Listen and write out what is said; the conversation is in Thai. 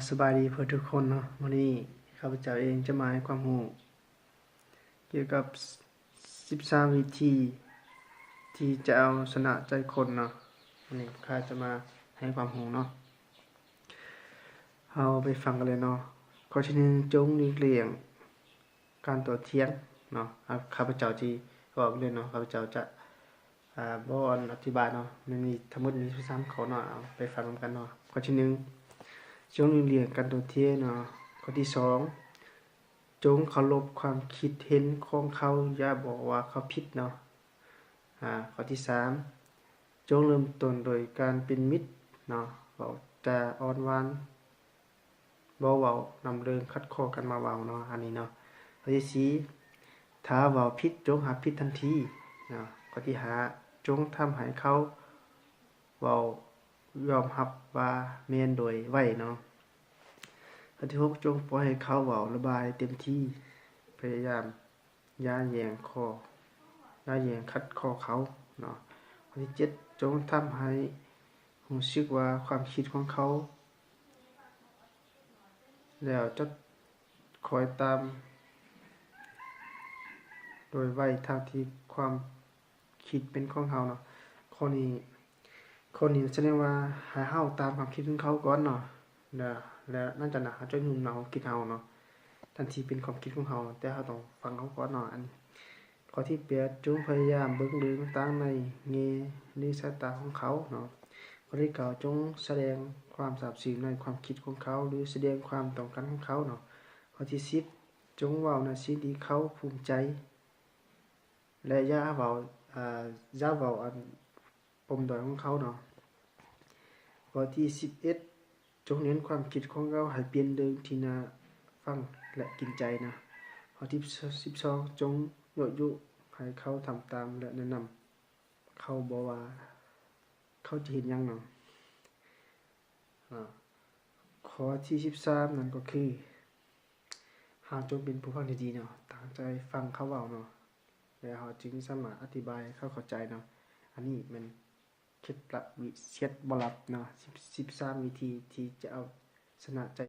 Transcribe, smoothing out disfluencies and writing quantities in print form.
สบายดีเพื่อนทุกคนเนาะวันนี้ข้าพเจ้าเองจะมาให้ความรู้เกี่ยวกับ13วิธีที่จะเอาชนะใจคนเนาะวันนี้ข้าจะมาให้ความรู้เนาะเอาไปฟังกันเลยเนาะข้อที่1จงหลีกเลี่ยงการโต้เถียงเนาะข้าพเจ้าที่บอกเลยเนาะข้าพเจ้าจะบ่อธิบายเนาะมันมีทั้งหมดมี13ข้อเนาะเอาไปฟังกันเนาะข้อที่1จงหลีกเลี่ยงการโต้เถียงเนาะข้อที่2จงเคารพความคิดเห็นของเขาอย่าบอกว่าเขาผิดเนาะข้อที่3จงเริ่มต้นโดยการเป็นมิตรเนาะเว้าแต่อ่อนหวานบ่เว้านำเรื่องขัดข้อกันมาเว้าเนาะอันนี้เนาะข้อที่4ถ้าเว้าผิดจงรับผิดทันทีเนาะข้อที่5จงทำให้เขาเว้ายอมรับว่าแม่นโดยไว้เนาะข้อที่6จงปล่อยให้เขาเว้าระบายเต็มที่พยายามอย่าแย้งขัดข้อเขาเนาะข้อที่7จงทำให้รู้สึกว่าความคิดของเขาแล้วจะคอยตามโดยไว้ทางที่ความคิดเป็นของเฮาเนาะข้อนี้แสดงว่าให้เฮาตามความคิดของเขาก่อนเนาะแล้วนั่นจะเฮาจะยุ่มเอาคิดเฮาเนาะทันทีเป็นความคิดของเฮาแต่เฮาต้องฟังเขาก่อนเนาะอันข้อที่8จงพยายามเบิ่งเรื่องต่างๆในแง่หรือสายตาของเขาเนาะข้อที่9จงแสดงความซาบซึ้งในความคิดของเขาหรือแสดงความต้องการของเขาเนาะข้อที่10จงเว้าในสิ่งที่เขาภูมิใจและอย่าเว้าอันปมด้อยของเขาเนาะข้อที่11จงเน้นความคิดของเขาให้เป็นเรื่องที่น่าฟังและกินใจนะข้อที่12จงยั่วยุให้เขาทำตามและแนะนำเขาบ่ว่าเขาจะเฮ็ดหยังเนาะข้อที่13นั่นก็คือเฮาจงเป็นผู้ฟังที่ดีเนาะตั้งใจฟังเขาเว้าเนาะแล้วเฮาจึงสามารถอธิบายให้เขาเข้าใจเนาะอันนี้แม่นเคล็ดลับบ่ลับเนาะ13วิธีที่จะเอาชนะใจ